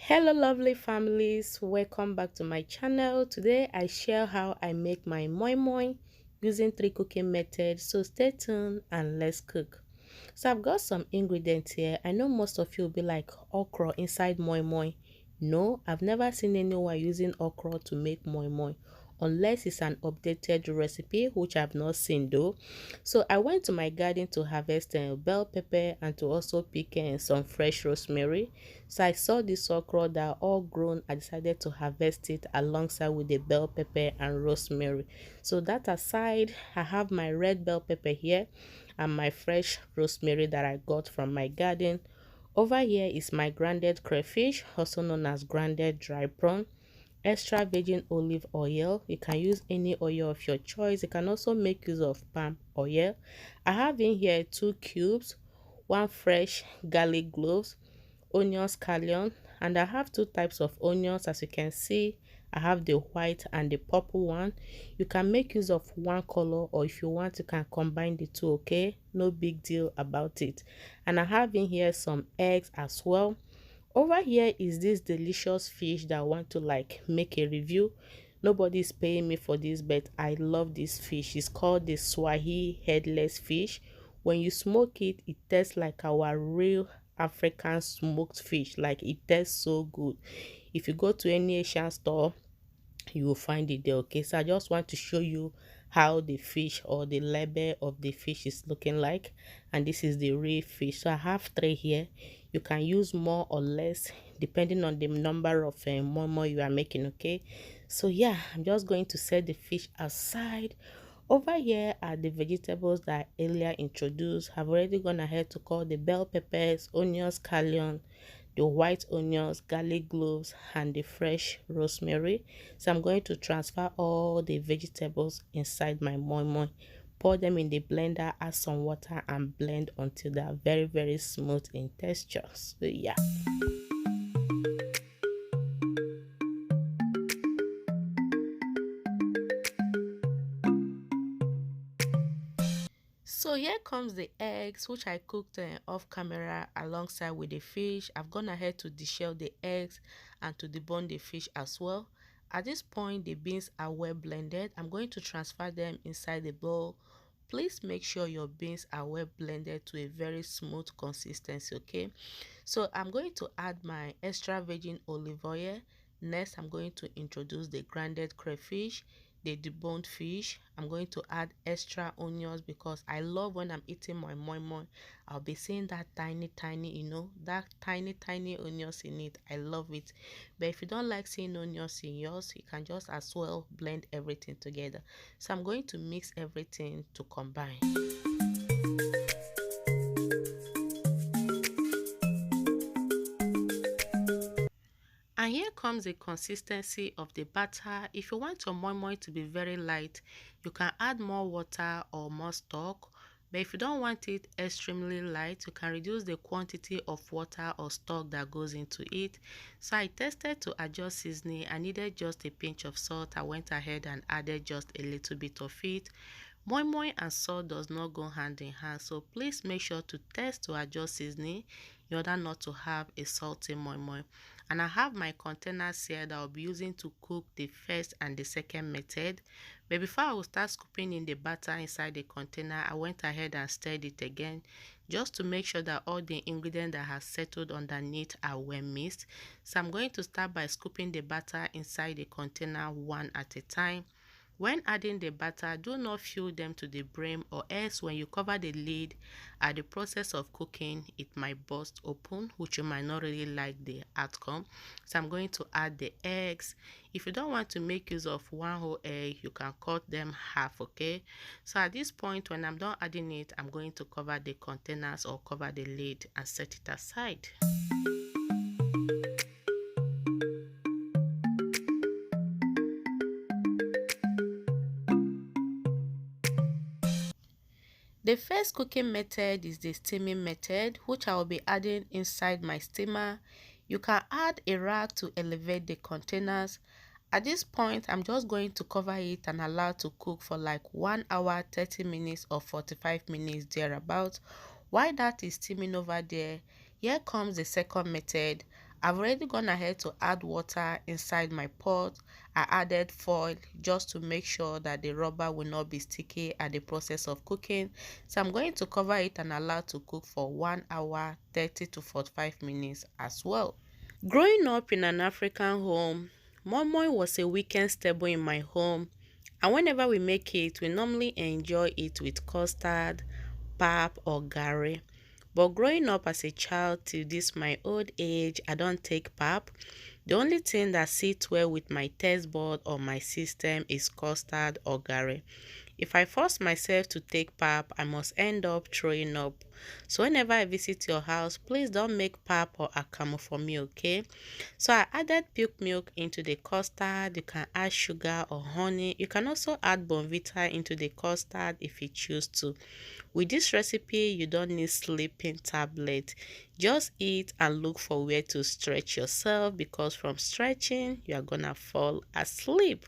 Hello lovely families, welcome back to my channel. Today I share how I make my moi moi using 3 cooking methods, so stay tuned and let's cook. So I've got some ingredients here. I know most of you will be like, okra inside moi moi. No, I've never seen anyone using okra to make moi moi, unless it's an updated recipe, which I've not seen though. So I went to my garden to harvest bell pepper and to also pick some fresh rosemary. So I saw this okra that are all grown. I decided to harvest it alongside with the bell pepper and rosemary. So that aside, I have my red bell pepper here and my fresh rosemary that I got from my garden. Over here is my grounded crayfish, also known as grounded dry prawn, extra virgin olive oil. You can use any oil of your choice. You can also make use of palm oil. I have in here 2 cubes, 1 fresh garlic cloves, onion scallion, and I have 2 types of onions. As you can see, I have the white and the purple one. You can make use of one color, or if you want you can combine the two. Okay, no big deal about it. And I have in here some eggs as well. Over here is this delicious fish that I want to make a review. Nobody is paying me for this, but I love this fish. It's called the Swai headless fish. When you smoke it, it tastes like our real African smoked fish. Like, it tastes so good. If you go to any Asian store, you will find it there. Okay, so I just want to show you how the fish or the label of the fish is looking like, and this is the real fish. So I have 3 here. You can use more or less depending on the number of momo you are making. Okay, so yeah, I'm just going to set the fish aside. Over here are the vegetables that I earlier introduced. I've already gone ahead to cut the bell peppers, onions, scallion, the white onions, garlic cloves, and the fresh rosemary. So I'm going to transfer all the vegetables inside my moi moi, pour them in the blender, add some water, and blend until they are very smooth in texture. So yeah. So here comes the eggs, which I cooked off camera alongside with the fish. I've gone ahead to deshell the eggs and to debone the fish as well. At this point, the beans are well blended. I'm going to transfer them inside the bowl. Please make sure your beans are well blended to a very smooth consistency. Okay, so I'm going to add my extra virgin olive oil. Next, I'm going to introduce the grounded crayfish, the deboned fish. I'm going to add extra onions because I love when I'm eating my moi moi, I'll be seeing that tiny, that tiny onions in it. I love it. But if you don't like seeing onions in yours, you can just as well blend everything together. So I'm going to mix everything to combine. And here comes the consistency of the batter. If you want your moi moi to be very light, you can add more water or more stock. But if you don't want it extremely light, you can reduce the quantity of water or stock that goes into it. So I tested to adjust seasoning. I needed just a pinch of salt. I went ahead and added just a little bit of it. Moi moi and salt does not go hand in hand, so please make sure to test to adjust seasoning in order not to have a salty moi moi. And I have my containers here that I'll be using to cook the first and the second method. But before I will start scooping in the batter inside the container, I went ahead and stirred it again just to make sure that all the ingredients that have settled underneath are well mixed. So I'm going to start by scooping the batter inside the container one at a time. When adding the batter, do not fill them to the brim, or else when you cover the lid at the process of cooking, it might burst open, which you might not really like the outcome. So I'm going to add the eggs. If you don't want to make use of one whole egg, you can cut them half. Okay, so at this point, when I'm done adding it, I'm going to cover the containers or cover the lid and set it aside. The first cooking method is the steaming method, which I will be adding inside my steamer. You can add a rag to elevate the containers. At this point, I'm just going to cover it and allow it to cook for like 1 hour, 30 minutes or 45 minutes thereabout. While that is steaming over there, here comes the second method. I've already gone ahead to add water inside my pot. I added foil just to make sure that the rubber will not be sticky at the process of cooking. So I'm going to cover it and allow to cook for 1 hour 30 to 45 minutes as well. Growing up in an African home, Moimoi was a weekend staple in my home, and whenever we make it, we normally enjoy it with custard, pap, or gari. But growing up as a child till this my old age, I don't take pap. The only thing that sits well with my taste bud or my system is custard or gari. If I force myself to take pap, I must end up throwing up. So whenever I visit your house, please don't make pap or akamu for me, okay? So I added milk into the custard. You can add sugar or honey. You can also add Bonvita into the custard if you choose to. With this recipe, you don't need sleeping tablet. Just eat and look for where to stretch yourself, because from stretching, you are gonna fall asleep.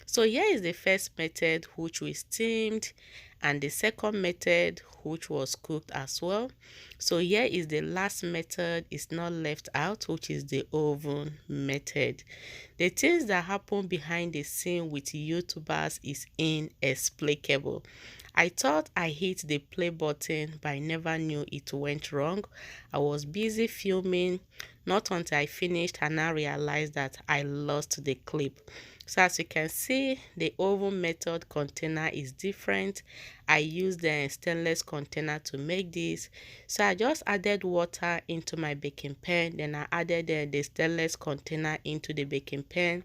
So here is the first method, which we steamed, and the second method, which was cooked as well. So here is the last method, is not left out, which is the oven method. The things that happen behind the scene with YouTubers is inexplicable. I thought I hit the play button, but I never knew it went wrong. I was busy filming, not until I finished and I realized that I lost the clip. So as you can see, the oven method container is different. I used the stainless container to make this. So I just added water into my baking pan, then I added the stainless container into the baking pan.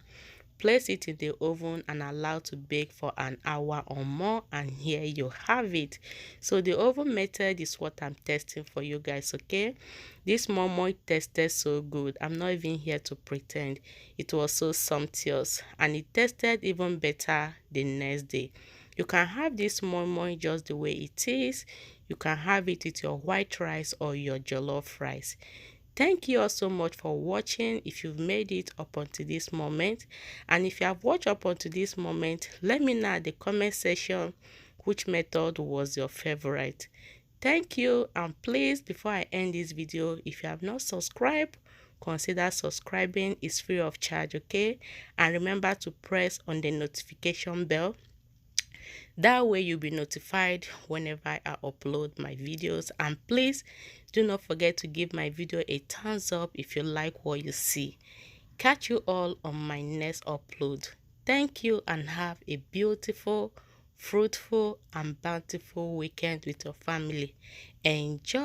Place it in the oven and allow to bake for an hour or more, and here you have it. So the oven method is what I'm testing for you guys, okay? This Moimoi tasted so good. I'm not even here to pretend. It was so sumptuous, and it tasted even better the next day. You can have this Moimoi just the way it is. You can have it with your white rice or your jollof rice. Thank you all so much for watching. If you've made it up until this moment, and if you have watched up until this moment, let me know in the comment section which method was your favorite. Thank you, and please, before I end this video, if you have not subscribed, consider subscribing. It's free of charge, okay? And remember to press on the notification bell. That way you'll be notified whenever I upload my videos. And please do not forget to give my video a thumbs up if you like what you see. Catch you all on my next upload. Thank you, and have a beautiful, fruitful, and bountiful weekend with your family. Enjoy!